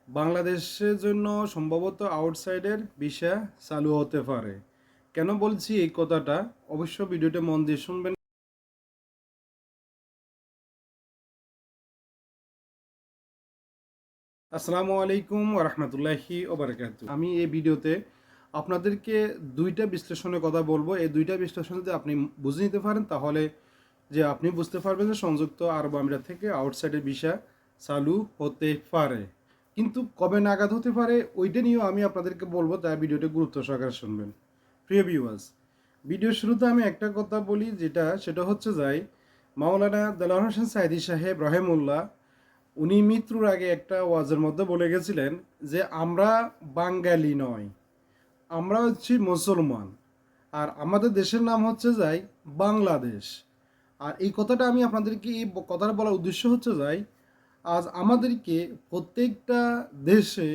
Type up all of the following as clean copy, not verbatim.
বাংলাদেশের জন্য সম্ভবত আউটসাইডের ভিসা চালু হতে পারে। কেন বলছি এই কথাটা? অবশ্য ভিডিওটা মন দিয়ে শুনবেন। আসসালামু আলাইকুম ওয়া রাহমাতুল্লাহি ওয়া বারাকাতুহু। আমি এই ভিডিওতে আপনাদেরকে দুইটা বিশ্লেষণের কথা বলবো। এই দুইটা বিশ্লেষণ যদি আপনি বুঝে নিতে পারেন তাহলে আপনি বুঝতে পারবেন যে সংযুক্ত আরব আমিরাত থেকে আউটসাইডের ভিসা চালু হতে পারে। কিন্তু কবে নাগাদ হতে পারে ওইটা নিয়েও আমি আপনাদেরকে বলবো, তাই ভিডিওটা গুরুত্ব সহকারে শুনবেন। প্রিয় ভিউয়ার্স, ভিডিওর শুরুতে আমি একটা কথা বলি, সেটা হচ্ছে মাওলানা দেলোয়ার হোসেন সাইদি সাহেব রহেমুল্লাহ উনি মৃত্যুর আগে একটা ওয়াজের মধ্যে বলে গেছিলেন যে আমরা বাঙালি নয়, আমরা হচ্ছি মুসলমান, আর আমাদের দেশের নাম হচ্ছে বাংলাদেশ। আর এই কথাটা আমি আপনাদেরকে এই কথাটা বলার উদ্দেশ্য হচ্ছে আজ আমাদেরকে প্রত্যেকটা দেশে,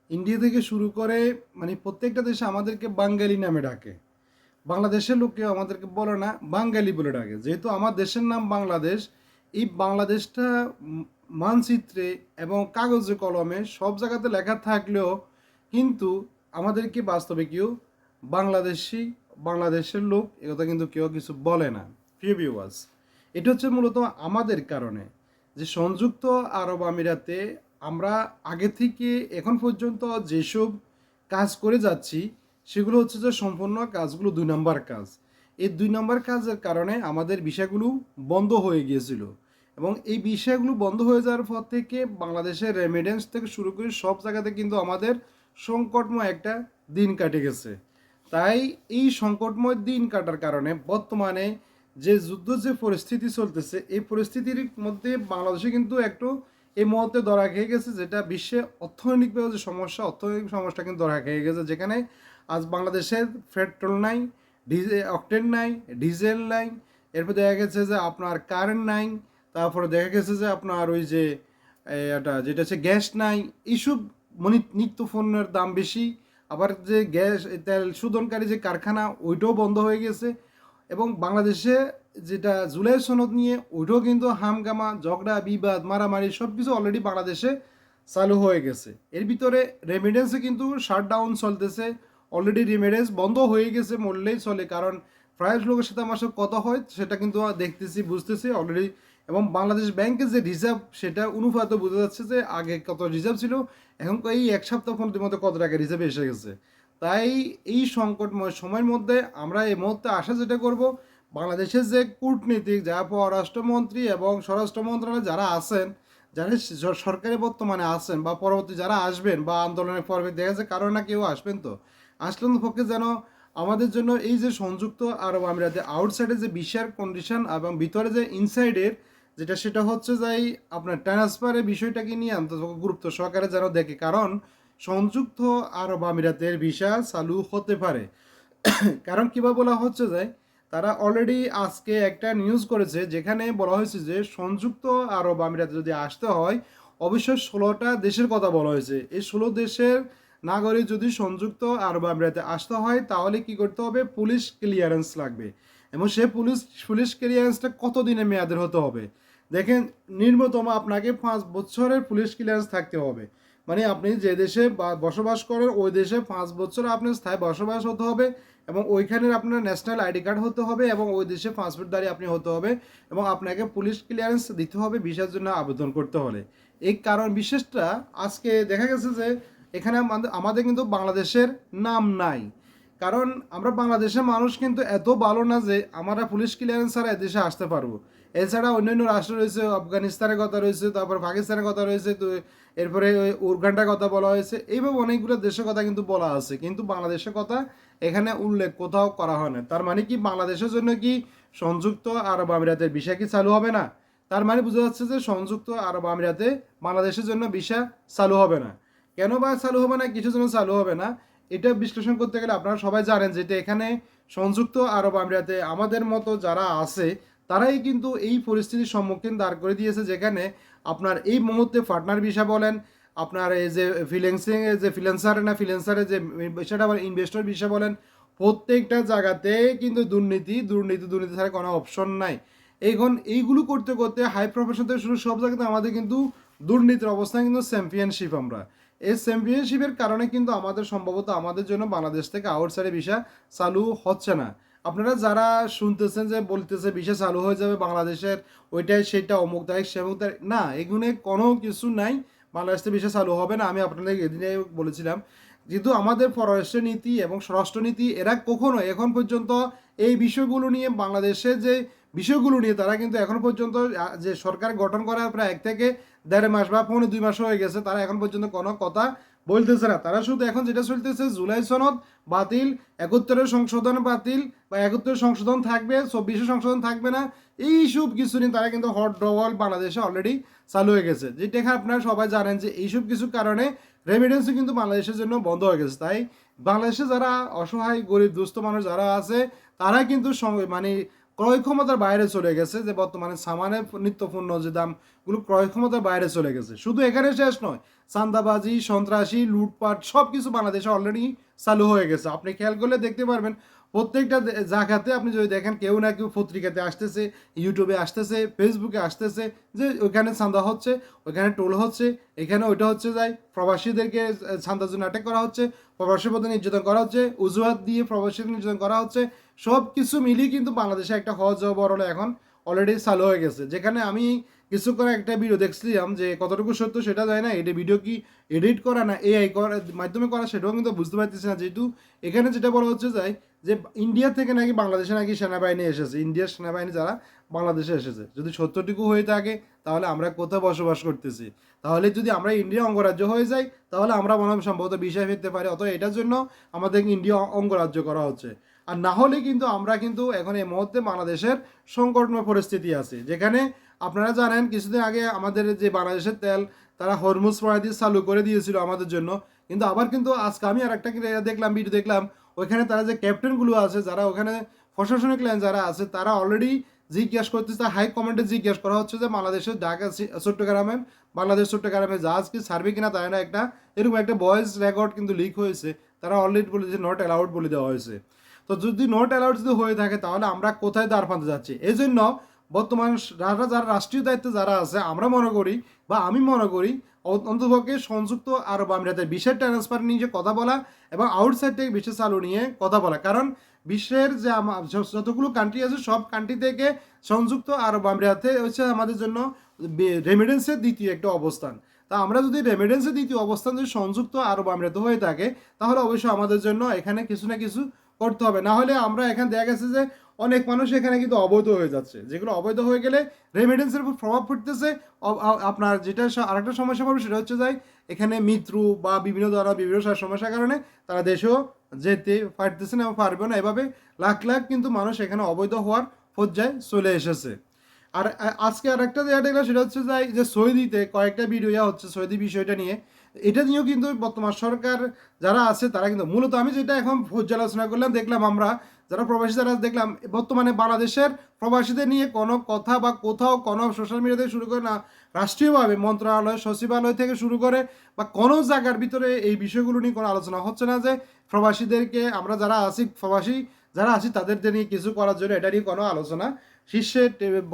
ইন্ডিয়া থেকে শুরু করে মানে প্রত্যেকটা দেশে আমাদেরকে বাঙালি নামে ডাকে। বাংলাদেশের লোককেও আমাদেরকে বলে না, বাঙালি বলে ডাকে। যেহেতু আমার দেশের নাম বাংলাদেশ, এই বাংলাদেশটা মানচিত্রে এবং কাগজে কলমে সব জায়গাতে লেখা থাকলেও কিন্তু আমাদেরকে বাস্তবে কেউ বাংলাদেশের লোক একথা কিন্তু কেউ কিছু বলে না। প্রিয় ভিউয়ার্স, এটা হচ্ছে মূলত আমাদের কারণে যে সংযুক্ত আরব আমিরাতে আমরা আগে থেকে এখন পর্যন্ত যেসব কাজ করে যাচ্ছি সেগুলো হচ্ছে যে সম্পূর্ণ কাজগুলো 2 নম্বর কাজ। এই 2 নম্বর কাজের কারণে আমাদের ভিসাগুলো বন্ধ হয়ে গিয়েছিল, এবং এই বিষয়গুলো বন্ধ হয়ে যাওয়ার পর থেকে বাংলাদেশের রেমিডেন্স থেকে শুরু করে সব জায়গাতে কিন্তু আমাদের সংকটময় একটা দিন কাটে গেছে। তাই এই সংকটময় দিন কাটার কারণে বর্তমানে যে পরিস্থিতি চলতেছে, এই পরিস্থিতির মধ্যে বাংলাদেশে কিন্তু একটু এই মুহূর্তে ধরা খেয়ে গেছে, যেটা বিশ্বে অর্থনৈতিকভাবে যে সমস্যা, অর্থনৈতিক সমস্যা কিন্তু ধরা খেয়ে গেছে। যেখানে আজ বাংলাদেশের পেট্রোল নাই, অকটেন নাই, ডিজেল নাই, এরপর দেখা গেছে যে আপনার কারেন্ট নাই, তারপরে দেখা গেছে যে আপনার ওই যে এটা যেটা হচ্ছে গ্যাস নাই। এইসব নিত্য পণ্যের দাম বেশি। আবার যে গ্যাস তেল শোধনকারী যে কারখানা ওইটাও বন্ধ হয়ে গেছে, এবং বাংলাদেশে যেটা জুলাই সনদ নিয়ে ওইটাও কিন্তু হামগামা ঝগড়া বিবাদ মারামারি সব কিছু অলরেডি বাংলাদেশে চালু হয়ে গেছে। এর ভিতরে রেমিডেন্সে কিন্তু শাটডাউন চলতেছে, অলরেডি রেমিডেন্স বন্ধ হয়ে গেছে বললেই চলে। কারণ প্রায় লোকের সাথে আমার সাথে কথা হয়, সেটা কিন্তু দেখতেছি বুঝতেছি অলরেডি। এবং বাংলাদেশ ব্যাংকের যে রিজার্ভ সেটা অনুপাতে বোঝা যাচ্ছে যে আগে কত রিজার্ভ ছিল, এখন এই 1 সপ্তাহ মধ্যে কত টাকা রিজার্ভ এসে গেছে। তাই এই সংকটময় সময়ের মধ্যে আমরা এই মুহূর্তে আশা যেটা করব, বাংলাদেশের যে কূটনীতিক যারা পররাষ্ট্রমন্ত্রী এবং স্বরাষ্ট্র মন্ত্রণালয়ে যারা আছেন, যারা সরকারে বর্তমানে আছেন বা পরবর্তী যারা আসবেন বা আন্দোলনের পর্বে দেখা যাচ্ছে কারো না কেউ আসবেন, তো আসলেন পক্ষে যেন আমাদের জন্য এই যে সংযুক্ত আরব আমিরাতে আউটসাইডে যে ভিসার কন্ডিশন এবং ভিতরে যে ইনসাইডের সেটা হচ্ছে আপনার ট্রান্সফারের বিষয়টাকে নিয়ে অন্তত গুরুত্ব সহকারে যেন দেখে। কারণ সংযুক্ত আরব আমিরাতের ভিসা চালু হতে পারে। কারণ কীভাবে বলা হচ্ছে তারা অলরেডি আজকে একটা নিউজ করেছে, যেখানে বলা হয়েছে যে সংযুক্ত আরব আমিরাতে যদি আসতে হয় অবশ্যই 16টা দেশের কথা বলা হয়েছে। এই 16 দেশের নাগরিক যদি সংযুক্ত আরব আমিরাতে আসতে হয় তাহলে কি করতে হবে, পুলিশ ক্লিয়ারেন্স লাগবে। এবং সে পুলিশ ক্লিয়ারেন্সটা কত দিনের মেয়াদের হতে হবে? দেখেন, নিম্নতম আপনাকে 5 বছরের পুলিশ ক্লিয়ারেন্স থাকতে হবে। মানে আপনি যে দেশে বসবাস করেন ওই দেশে 5 বছর আপনার স্থায়ী বসবাস হতে হবে, এবং ওইখানের আপনার ন্যাশনাল আইডি কার্ড হতে হবে, এবং ওই দেশে পাসপোর্টধারী আপনি হতে হবে, এবং আপনাকে পুলিশ ক্লিয়ারেন্স দিতে হবে ভিসার জন্য আবেদন করতে হলে। এই কারণ বিশেষটা আজকে দেখা গেছে যে এখানে আমাদের কিন্তু বাংলাদেশের নাম নাই। কারণ আমরা বাংলাদেশের মানুষ কিন্তু এত ভালো না যে আমরা পুলিশ ক্লিয়ারেন্স ছাড়া এদেশে আসতে পারবো। এছাড়া অন্যান্য রাষ্ট্র রয়েছে, আফগানিস্তানের কথা রয়েছে, তারপর পাকিস্তানের কথা রয়েছে, তো এরপরে উগান্ডার কথা বলা হয়েছে, এইভাবে অনেকগুলো দেশের কথা কিন্তু বলা আছে, কিন্তু বাংলাদেশের কথা এখানে উল্লেখ কোথাও করা হয় না। তার মানে কি বাংলাদেশের জন্য কি সংযুক্ত আরব আমিরাতের ভিসা কি চালু হবে না? তার মানে বোঝা যাচ্ছে যে সংযুক্ত আরব আমিরাতে বাংলাদেশের জন্য ভিসা চালু হবে না। কেন বা চালু হবে না, কিছু জন্য চালু হবে না, এটা বিশ্লেষণ করতে গেলে আপনারা সবাই জানেন যেটা এখানে সংযুক্ত আরব আমিরাতে আমাদের মতো যারা আছে তারাই কিন্তু এই পরিস্থিতির সম্মুখীন দাঁড় করে দিয়েছে, যেখানে আপনার এই মুহূর্তে পার্টনার ভিসা বলেন, আপনার এই যে ফ্রিল্যান্সারের যে সেটা বলেন, ইনভেস্টর ভিসা বলেন, প্রত্যেকটা জায়গাতে কিন্তু দুর্নীতি ছাড়া কোনো অপশন নাই। এখন এইগুলো করতে করতে হাই প্রফেশন থেকে শুরু সব জায়গাতে আমাদের কিন্তু দুর্নীতির অবস্থায় কিন্তু চ্যাম্পিয়নশিপ আমরা। এই চ্যাম্পিয়নশিপের কারণে কিন্তু আমাদের সম্ভবত আমাদের জন্য বাংলাদেশ থেকে আউটসাইডে ভিসা চালু হচ্ছে না। আপনারা যারা শুনতেছেন যে বলতেছে ভিসা চালু হয়ে যাবে বাংলাদেশের, ওইটাই সেটা অমুক তারিখ সেমুক তারিখ, না, এগুলো কোনো কিছু নাই। বাংলাদেশ থেকে ভিসা চালু হবে না। আমি আপনাদের এদিনে বলেছিলাম, যেহেতু আমাদের পররাষ্ট্র নীতি এবং স্বরাষ্ট্রনীতি এরা কখনো এখন পর্যন্ত এই বিষয়গুলো নিয়ে, বাংলাদেশের যে বিষয়গুলো নিয়ে তারা কিন্তু এখন পর্যন্ত যে সরকার গঠন করার প্রায় 1 থেকে 1.5 মাস বা 2 মাস হয়ে গেছে, তারা এখন পর্যন্ত কোনো কথা বলতেছে না। তারা শুধু এখন যেটা চলতেছে জুলাই সনদ বাতিল, 71 সংশোধন বাতিল, বা 71 সংশোধন থাকবে, 24 সংশোধন থাকবে না, এইসব কিছু নিয়ে তারা কিন্তু হট ডবল বাংলাদেশে অলরেডি চালু হয়ে গেছে। যেটা আপনারা সবাই জানেন যে এইসব কিছু কারণে রেমিডেন্সও কিন্তু বাংলাদেশের জন্য বন্ধ হয়ে গেছে। তাই বাংলাদেশে যারা অসহায় গরিব দুস্থ মানুষ যারা আছে, তারা কিন্তু মানে ক্রয় ক্ষমতার বাইরে চলে গেছে। যে বর্তমানে সামানের নিত্যপণ্য যে দামগুলো ক্রয় ক্ষমতার বাইরে চলে গেছে। শুধু এখানে শেষ নয়, চাঁদাবাজি, সন্ত্রাসী, লুটপাট সব কিছু বাংলাদেশে অলরেডি চালু হয়ে গেছে। আপনি খেয়াল করলে দেখতে পারবেন প্রত্যেকটা জায়গাতে আপনি যদি দেখেন কেউ না কেউ পত্রিকাতে আসতেছে, ইউটিউবে আসতেছে, ফেসবুকে আসতেছে যে ওইখানে চাঁদা হচ্ছে, ওইখানে টোল হচ্ছে, এখানে ওইটা হচ্ছে, যায় প্রবাসীদেরকে চাঁদার জন্য অ্যাটাক করা হচ্ছে, প্রবাসীর প্রতি নির্যাতন করা হচ্ছে, অজুহাত দিয়ে প্রবাসীদের নির্যাতন করা হচ্ছে। সব কিছু মিলিয়ে কিন্তু বাংলাদেশে একটা হজ বরলে এখন অলরেডি চালু হয়ে গেছে। যেখানে আমি কিছুক্ষণ একটা ভিডিও দেখছিলাম, যে কতটুকু সত্য সেটা যায় না, এটা ভিডিও কি এডিট করা না এআই করার মাধ্যমে করা সেটাও কিন্তু বুঝতে পারতেছি না। যেহেতু এখানে যেটা বলা হচ্ছে যায় যে ইন্ডিয়া থেকে নাকি বাংলাদেশে নাকি সেনাবাহিনী এসেছে, ইন্ডিয়ার সেনাবাহিনী যারা বাংলাদেশে এসেছে। যদি সত্যটুকু হয়ে থাকে তাহলে আমরা কোথায় বসবাস করতেছি? তাহলে যদি আমরা ইন্ডিয়া অঙ্গরাজ্য হয়ে যাই তাহলে আমরা মনে হয় সম্ভবত বিষয় ফিরতে পারি। অত এটার জন্য আমাদের ইন্ডিয়া অঙ্গরাজ্য করা হচ্ছে। আর না হলে কিন্তু আমরা কিন্তু এখন এই মুহূর্তে বাংলাদেশের সংকটময় পরিস্থিতি আছে। যেখানে আপনারা জানেন কিছুদিন আগে আমাদের যে বাংলাদেশের তেল তারা হরমুজ প্রণালী চালু করে দিয়েছিল আমাদের জন্য, কিন্তু আবার কিন্তু আজকে আমি আর একটা দেখলাম, ভিডিও দেখলাম, ওইখানে তারা যে ক্যাপ্টেনগুলো আছে, যারা ওখানে প্রশাসনিক লাইন যারা আছে, তারা অলরেডি জিজ্ঞেস করতেছে, হাই কমান্ডে জিজ্ঞেস করা হচ্ছে যে বাংলাদেশের ঢাকা চট্টগ্রামে, বাংলাদেশ চট্টগ্রামে জাহাজ কি ছাড়বে কিনা, তাই না একটা এরকম একটা ভয়েস রেকর্ড কিন্তু লিক হয়েছে। তারা অলরেডি বলেছে নট অ্যালাউড বলে দেওয়া হয়েছে। তো যদি নট অ্যালাউড যদি হয়ে থাকে তাহলে আমরা কোথায় দ্বার প্রান্তে যাচ্ছি? এই জন্য বর্তমান যারা রাষ্ট্রীয় দায়িত্বে যারা আছে, আমরা মনে করি বা আমি মনে করি অন্ততপক্ষে সংযুক্ত আরব আমিরাতের বিষয় ট্রান্সফার নিয়ে কথা বলা এবং আউটসাইড থেকে বিশ্ব চালু নিয়ে কথা বলা। কারণ বিশ্বের যে যতগুলো কান্ট্রি আছে সব কান্ট্রি থেকে সংযুক্ত আরব আমিরাতে হচ্ছে আমাদের জন্য রেমিডেন্সের দ্বিতীয় একটা অবস্থান। তা আমরা যদি রেমিডেন্সের দ্বিতীয় অবস্থান যদি সংযুক্ত আরব আমিরাতে হয়ে থাকে তাহলে অবশ্যই আমাদের জন্য এখানে কিছু না কিছু করতে হবে। না হলে আমরা এখানে দেখা গেছে যে অনেক মানুষ এখানে কিন্তু অবৈধ হয়ে যাচ্ছে, যেগুলো অবৈধ হয়ে গেলে রেমিডেন্সের উপর প্রভাব পড়তেছে। আপনার যেটা আরেকটা সমস্যা পড়বে সেটা হচ্ছে যায় এখানে মৃত্যু বা বিভিন্ন ধরনের বিভিন্ন সমস্যার কারণে তারা দেশেও যেতে পারতেছে না, পারবে না। এভাবে লাখ লাখ কিন্তু মানুষ এখানে অবৈধ হওয়ার পর্যায়ে চলে এসেছে। আর আজকে আরেকটা যেটা দেখলাম সেটা হচ্ছে যে সৌদিতে কয়েকটা ভিডিও হচ্ছে সৌদি বিষয়টা নিয়ে। এটা নিয়েও কিন্তু বর্তমান সরকার যারা আছে তারা কিন্তু মূলত, আমি যেটা এখন পর্যালোচনা করলাম, দেখলাম আমরা যারা প্রবাসী যারা দেখলাম বর্তমানে বাংলাদেশের প্রবাসীদের নিয়ে কোনো কথা বা কোথাও কোনো সোশ্যাল মিডিয়া থেকে শুরু করে না, রাষ্ট্রীয়ভাবে মন্ত্রণালয় সচিবালয় থেকে শুরু করে বা কোনো জায়গার ভিতরে এই বিষয়গুলো নিয়ে কোনো আলোচনা হচ্ছে না যে প্রবাসীদেরকে আমরা যারা আছি, প্রবাসী যারা আছি তাদের নিয়ে কিছু করার জন্য এটা নিয়ে কোনো আলোচনা শীর্ষে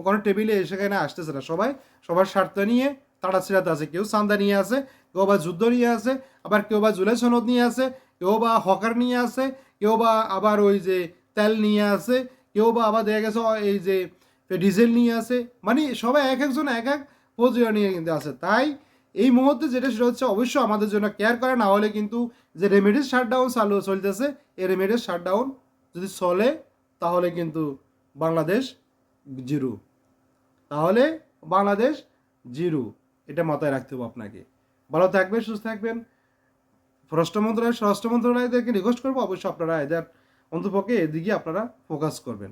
কোনো টেবিলে সেখানে আসতেছে না। সবাই সবার স্বার্থ নিয়ে তাড়াছিড়াতে আছে। কেউ চান্দা নিয়ে আসে, কেউ বা যুদ্ধ নিয়ে আসে, আবার কেউ বা জুলাই সনদ নিয়ে আসে, কেউ বা হকার নিয়ে আসে, কেউ বা আবার ওই যে তেল নিয়ে আসে, কেউ বা আবার দেখা গেছে এই যে ডিজেল নিয়ে আসে। মানে সবাই এক একজন এক এক পজিশন নিয়ে কিন্তু আছে। তাই এই মুহূর্তে যেটা সেটা হচ্ছে অবশ্যই আমাদের জন্য কেয়ার করে, না হলে কিন্তু যে রেমিডেন্স শাটডাউন চলতেছে, এই রেমিডেন্স শাটডাউন যদি চলে তাহলে কিন্তু বাংলাদেশ জিরো, তাহলে বাংলাদেশ জিরো। এটা মাথায় রাখতে হবে আপনাকে। ভালো থাকবেন, সুস্থ থাকবেন। স্বরাষ্ট্র মন্ত্রণালয়কে রিকোয়েস্ট করবো অবশ্যই আপনারা এদের অন্তপক্ষে এদিকে আপনারা ফোকাস করবেন।